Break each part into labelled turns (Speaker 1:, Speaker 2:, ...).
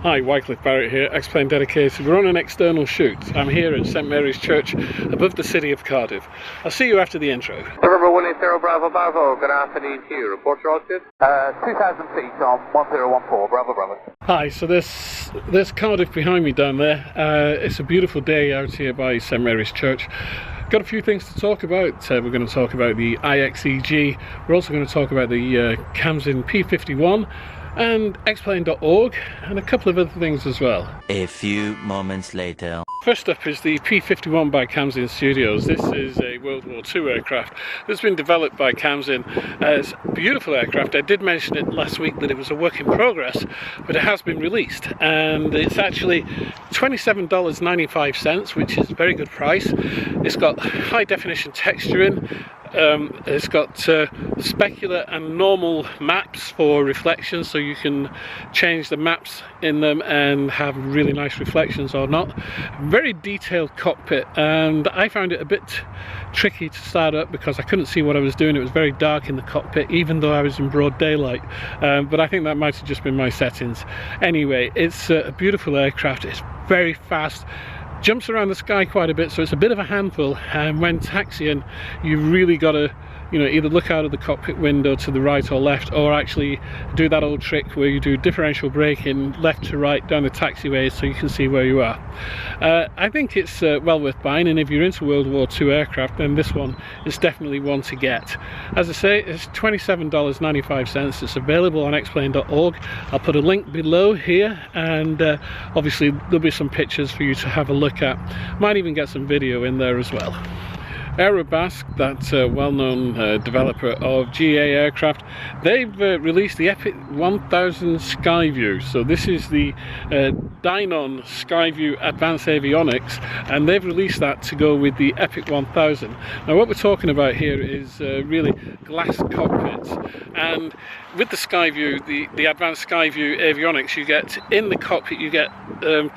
Speaker 1: Hi, Wycliffe Barrett here, Xplane dedicated. We're on an external shoot. I'm here at St Mary's Church above the city of Cardiff. I'll see you after the intro.
Speaker 2: November 180 Bravo Bravo, good afternoon to you. Report your altitude. 2,000 feet on 1014, Bravo Bravo.
Speaker 1: Hi, so there's Cardiff behind me down there. It's a beautiful day out here by St Mary's Church. Got a few things to talk about. We're going to talk about the IXeg. We're also going to talk about the Khamsin P51 and Xplane.org and a couple of other things as well.
Speaker 3: A few moments later.
Speaker 1: First up is the P51 by Khamsin Studios. This is a World War II aircraft that's been developed by Khamsin. It's a beautiful aircraft. I did mention it last week that it was a work in progress, but it has been released, and it's actually $27.95, which is a very good price. It's got high definition texturing. It's got specular and normal maps for reflections, so you can change the maps in them and have really nice reflections or not. Very detailed cockpit, and I found it a bit tricky to start up because I couldn't see what I was doing. It was very dark in the cockpit even though I was in broad daylight, but I think that might have just been my settings. Anyway, it's a beautiful aircraft. It's very fast, jumps around the sky quite a bit, so it's a bit of a handful, and when taxiing you really got to either look out of the cockpit window to the right or left, or actually do that old trick where you do differential braking left to right down the taxiways so you can see where you are. I think it's well worth buying, and if you're into World War II aircraft, then this one is definitely one to get. As I say, it's $27.95. It's available on Xplane.org. I'll put a link below here, and obviously there'll be some pictures for you to have a look at. Might even get some video in there as well. Aerobask, that well-known developer of GA aircraft, they've released the Epic 1000 Skyview. So this is the Dynon Skyview Advanced Avionics, and they've released that to go with the Epic 1000. Now what we're talking about here is really glass cockpits, and with the Skyview, the Advanced Skyview Avionics, you get in the cockpit, you get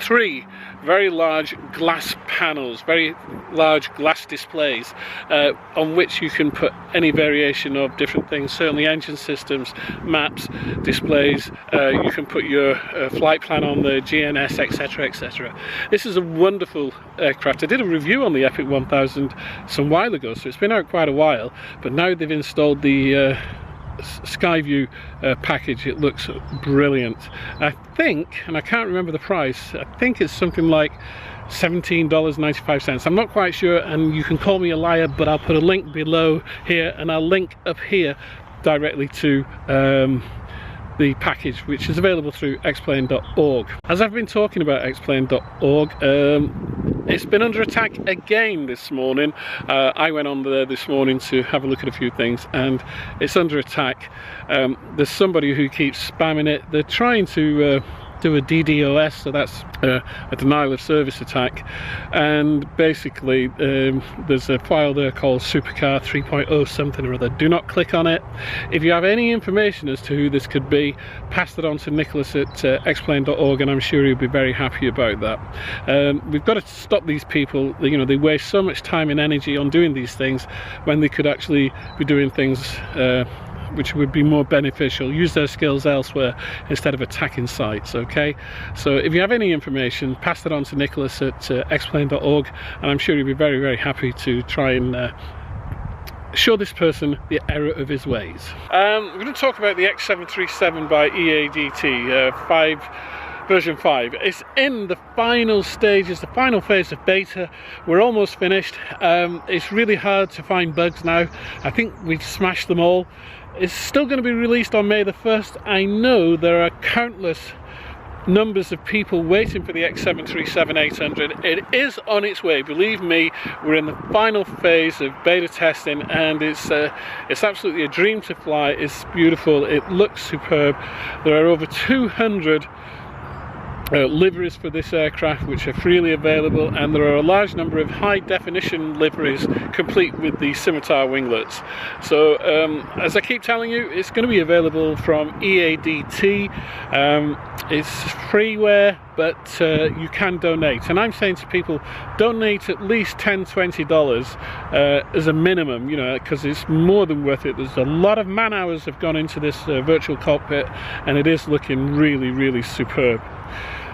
Speaker 1: three very large glass panels, very large glass displays on which you can put any variation of different things, certainly engine systems, maps, displays. You can put your flight plan on the GNS, etc, etc. This is a wonderful aircraft. I did a review on the Epic 1000 some while ago, so it's been out quite a while, but now they've installed the Skyview package. It looks brilliant. I think, and I can't remember the price, I think it's something like $17.95. I'm not quite sure, and you can call me a liar, but I'll put a link below here, and I'll link up here directly to the package, which is available through Xplane.org. As I've been talking about Xplane.org, it's been under attack again this morning. I went on there this morning to have a look at a few things, and it's under attack. There's somebody who keeps spamming it. They're trying to do a DDoS, so that's a denial of service attack, and basically there's a file there called supercar 3.0 something or other. Do not click on it. If you have any information as to who this could be, pass it on to Nicholas at Xplane.org, and I'm sure he'll be very happy about that. We've got to stop these people. They waste so much time and energy on doing these things when they could actually be doing things which would be more beneficial. Use their skills elsewhere instead of attacking sites. Okay, so if you have any information, pass it on to Nicholas at Xplane.org, and I'm sure he'll be very, very happy to try and show this person the error of his ways. We're going to talk about the X737 by Eadt, version 5. It's in the final stages, the final phase of beta. We're almost finished. It's really hard to find bugs now. I think we've smashed them all. It's still going to be released on May the 1st. I know there are countless numbers of people waiting for the X737-800. It is on its way, believe me. We're in the final phase of beta testing, and it's absolutely a dream to fly. It's beautiful, it looks superb. There are over 200 liveries for this aircraft which are freely available, and there are a large number of high definition liveries complete with the scimitar winglets. So as I keep telling you, it's going to be available from Eadt. It's freeware, but you can donate, and I'm saying to people, donate at least $10–20 as a minimum, you know, because it's more than worth it. There's a lot of man hours have gone into this virtual cockpit, and it is looking really, really superb.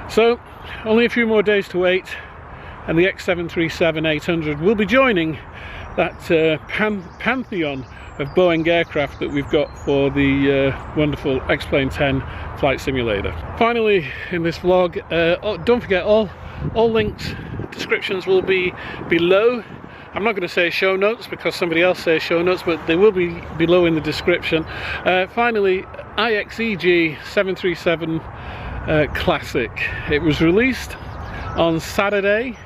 Speaker 1: So only a few more days to wait, and the X737-800 will be joining that pantheon of Boeing aircraft that we've got for the wonderful Xplane 10 flight simulator. Finally, in this vlog, don't forget all links, descriptions will be below. I'm not going to say show notes because somebody else says show notes, but they will be below in the description. Finally, IXeg 737 Classic. It was released on Saturday.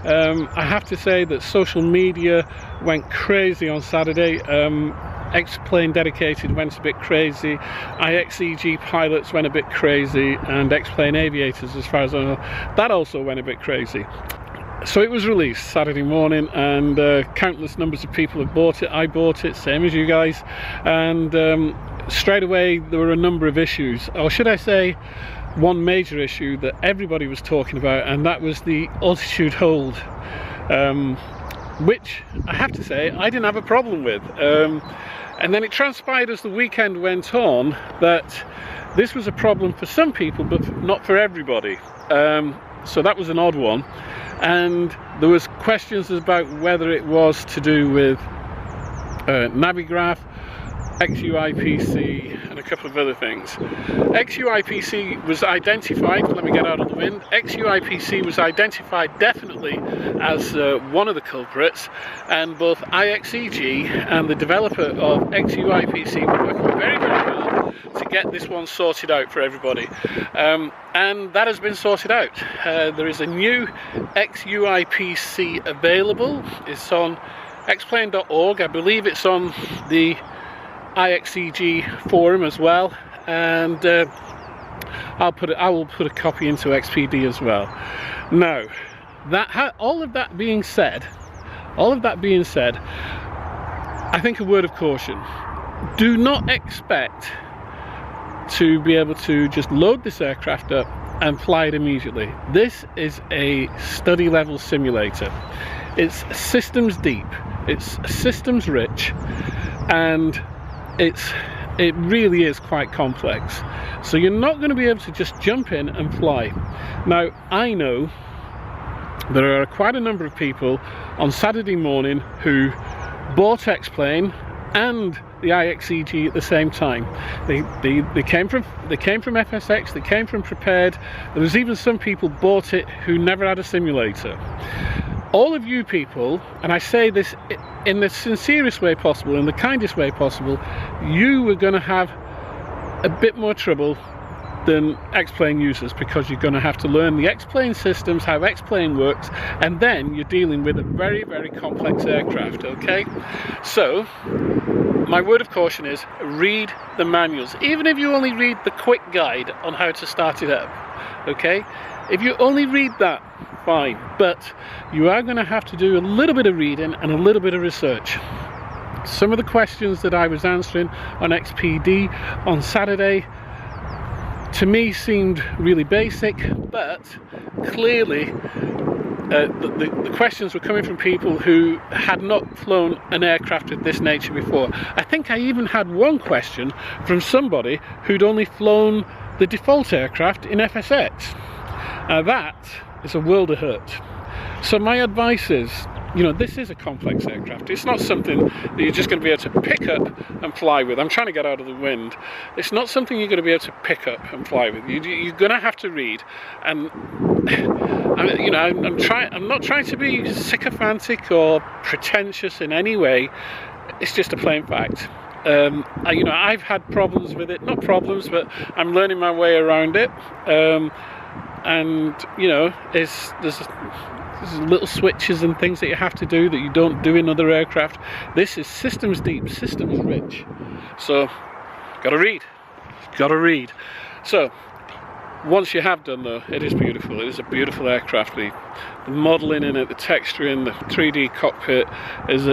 Speaker 1: I have to say that social media went crazy on Saturday. Xplane dedicated went a bit crazy, IXeg pilots went a bit crazy, and Xplane aviators, as far as I know, that also went a bit crazy. So it was released Saturday morning, and countless numbers of people have bought it. I bought it, same as you guys, and straight away there were a number of issues, or should I say one major issue that everybody was talking about, and that was the altitude hold, which I have to say I didn't have a problem with. And then it transpired as the weekend went on that this was a problem for some people, but not for everybody. So that was an odd one, and there was questions about whether it was to do with Navigraph, XUIPC, and a couple of other things. XUIPC was identified, let me get out of the wind, XUIPC was identified definitely as one of the culprits, and both IXeg and the developer of XUIPC were working very, very hard to get this one sorted out for everybody. And that has been sorted out. There is a new XUIPC available. It's on xplane.org. I believe it's on the IXeg forum as well, and I will put a copy into XPD as well. Now, all of that being said, I think a word of caution: do not expect to be able to just load this aircraft up and fly it immediately. This is a study level simulator. It's systems deep, it's systems rich, and it really is quite complex. So you're not going to be able to just jump in and fly. Now, I know there are quite a number of people on Saturday morning who bought Xplane and the IXeg at the same time. They came from FSX, they came from Prepared. There was even some people bought it who never had a simulator. All of you people, and I say this in the sincerest way possible, in the kindest way possible, you are going to have a bit more trouble than Xplane users, because you're going to have to learn the Xplane systems, how Xplane works, and then you're dealing with a very, very complex aircraft, okay? So, my word of caution is read the manuals, even if you only read the quick guide on how to start it up, okay? If you only read that, fine, but you are going to have to do a little bit of reading and a little bit of research. Some of the questions that I was answering on XPD on Saturday to me seemed really basic, but clearly the questions were coming from people who had not flown an aircraft of this nature before. I think I even had one question from somebody who'd only flown the default aircraft in FSX. That is a world of hurt. So my advice is, you know, this is a complex aircraft. It's not something that you're just going to be able to pick up and fly with. I'm trying to get out of the wind. It's not something you're going to be able to pick up and fly with. You're going to have to read. And you know, I'm not trying to be sycophantic or pretentious in any way. It's just a plain fact. You know, I've had problems with it. Not problems, but I'm learning my way around it. And you know, there's little switches and things that you have to do that you don't do in other aircraft. This is systems deep, systems rich. So, gotta read. So, once you have done though, it is beautiful. It is a beautiful aircraft. The modelling in it, the texture in the 3D cockpit is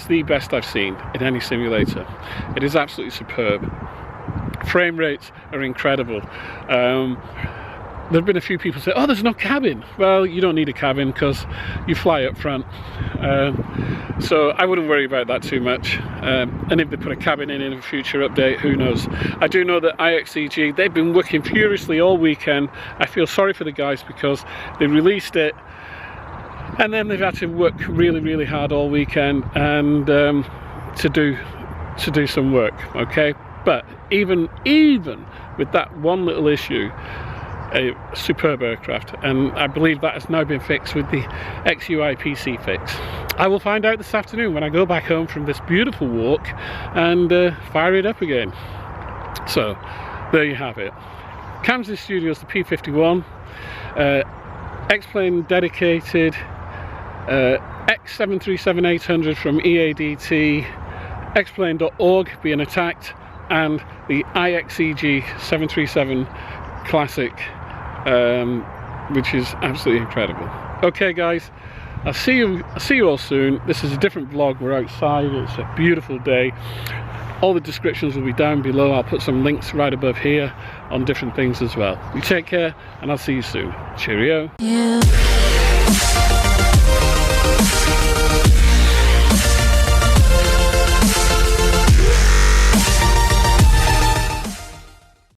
Speaker 1: the best I've seen in any simulator. It is absolutely superb. Frame rates are incredible. there have been a few people say, oh, there's no cabin. Well, you don't need a cabin because you fly up front. So I wouldn't worry about that too much. And if they put a cabin in a future update, who knows. I do know that IXeg, they've been working furiously all weekend. I feel sorry for the guys because they released it and then they've had to work really, really hard all weekend and to do some work, okay? But even with that one little issue, a superb aircraft, and I believe that has now been fixed with the XUI PC fix. I will find out this afternoon when I go back home from this beautiful walk and fire it up again. So there you have it. Khamsin Studios, the P51, Xplane dedicated, X737-800 from Eadt, Xplane.org being attacked, and the IXeg 737 Classic, which is absolutely incredible. Okay guys, I'll see you all soon. This is a different vlog. We're outside, it's a beautiful day. All the descriptions will be down below. I'll put some links right above here on different things as well. You take care and I'll see you soon. Cheerio. Yeah.